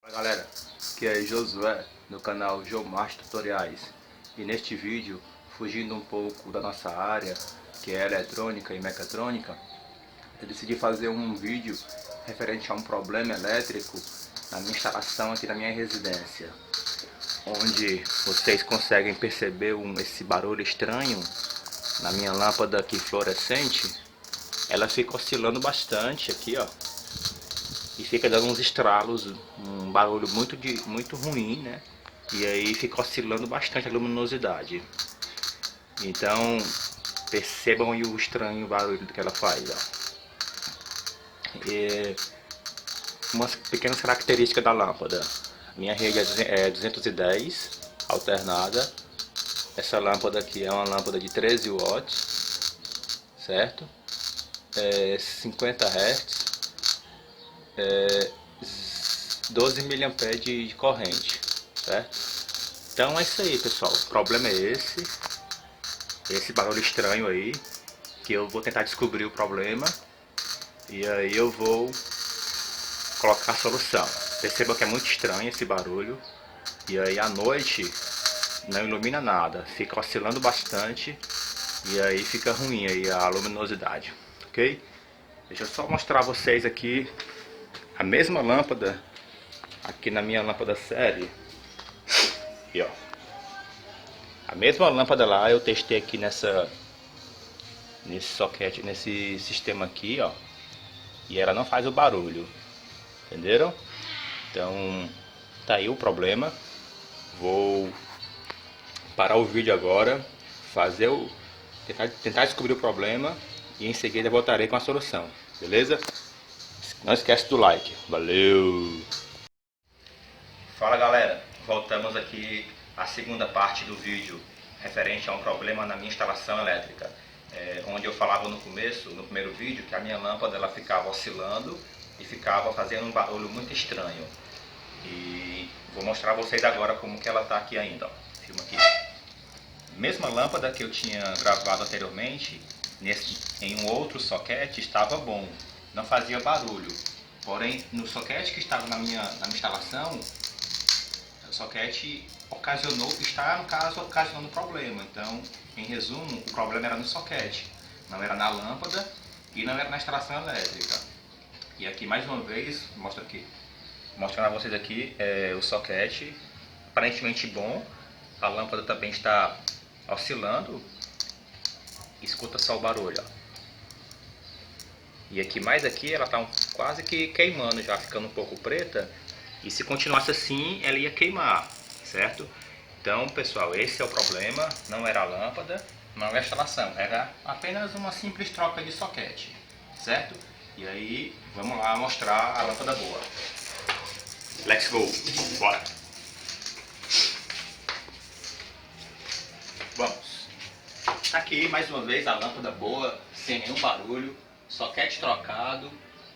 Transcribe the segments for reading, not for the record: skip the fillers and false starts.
Fala galera, aqui é Josué no canal Geomaster Tutoriais, e neste vídeo, fugindo um pouco da nossa área, que é eletrônica e mecatrônica, eu decidi fazer um vídeo referente a um problema elétrico na minha instalação aqui na minha residência, onde vocês conseguem perceber esse barulho estranho na minha lâmpada aqui fluorescente. Ela fica oscilando bastante aqui, ó. E fica dando uns estralos, um barulho muito ruim, né? E aí fica oscilando bastante a luminosidade. Então percebam aí o estranho barulho que ela faz, ó. E umas pequenas características da lâmpada. Minha rede é 210 alternada. Essa lâmpada aqui é uma lâmpada de 13 watts, certo? 50 Hz. 12 mA de corrente, certo? Então é isso aí, pessoal. O problema é esse barulho estranho aí, que eu vou tentar descobrir o problema e aí eu vou colocar a solução. Perceba que é muito estranho esse barulho, e aí à noite não ilumina nada, fica oscilando bastante e aí fica ruim aí a luminosidade, ok? Deixa eu só mostrar a vocês aqui a mesma lâmpada aqui na minha lâmpada série. E ó, a mesma lâmpada lá eu testei aqui nesse socket, nesse sistema aqui, ó, e ela não faz o barulho, entenderam? Então tá aí o problema. Vou parar o vídeo agora, tentar descobrir o problema, e em seguida voltarei com a solução, beleza? Não esquece do like, valeu! Fala galera, voltamos aqui à segunda parte do vídeo referente a um problema na minha instalação elétrica, onde eu falava no começo, no primeiro vídeo, que a minha lâmpada ela ficava oscilando e ficava fazendo um barulho muito estranho. E vou mostrar a vocês agora como que ela está aqui ainda, ó. Filma aqui. Mesma lâmpada que eu tinha gravado anteriormente, em um outro socket estava bom, não fazia barulho. Porém, no socket que estava na minha instalação, o socket está, no caso, ocasionando problema. Então, em resumo, o problema era no socket, não era na lâmpada e não era na instalação elétrica. E aqui, mais uma vez, mostrando a vocês aqui o socket, aparentemente bom. A lâmpada também está oscilando. Escuta só o barulho, ó. E aqui mais aqui ela está quase que queimando, já ficando um pouco preta. E se continuasse assim, ela ia queimar, certo? Então, pessoal, esse é o problema. Não era a lâmpada, não era a instalação, era apenas uma simples troca de socket, certo? E aí, vamos lá mostrar a lâmpada boa. Let's go! Bora! Vamos! Aqui, mais uma vez, a lâmpada boa, sem nenhum barulho. Socket trocado,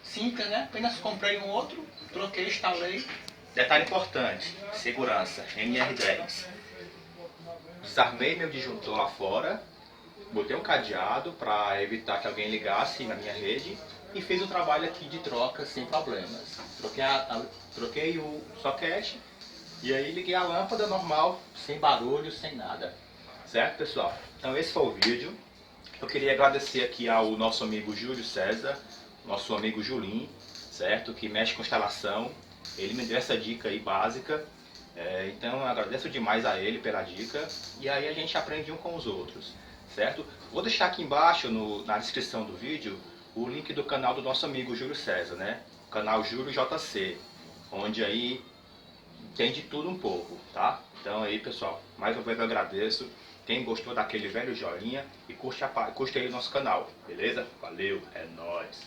simples, né? Apenas comprei um outro, troquei, instalei. Detalhe importante, segurança, NR10. Desarmei meu disjuntor lá fora, botei um cadeado para evitar que alguém ligasse na minha rede e fiz o trabalho aqui de troca sem problemas. Troquei o socket e aí liguei a lâmpada normal, sem barulho, sem nada. Certo, pessoal? Então esse foi o vídeo. Eu queria agradecer aqui ao nosso amigo Júlio César, nosso amigo Julinho, certo? Que mexe com instalação. Ele me deu essa dica aí básica. Então eu agradeço demais a ele pela dica. E aí a gente aprende um com os outros, certo? Vou deixar aqui embaixo na descrição do vídeo o link do canal do nosso amigo Júlio César, né? O canal Júlio JC, onde aí tem de tudo um pouco, tá? Então aí, pessoal, mais uma vez eu agradeço. Quem gostou daquele velho joinha e curte aí o nosso canal, beleza? Valeu, é nóis!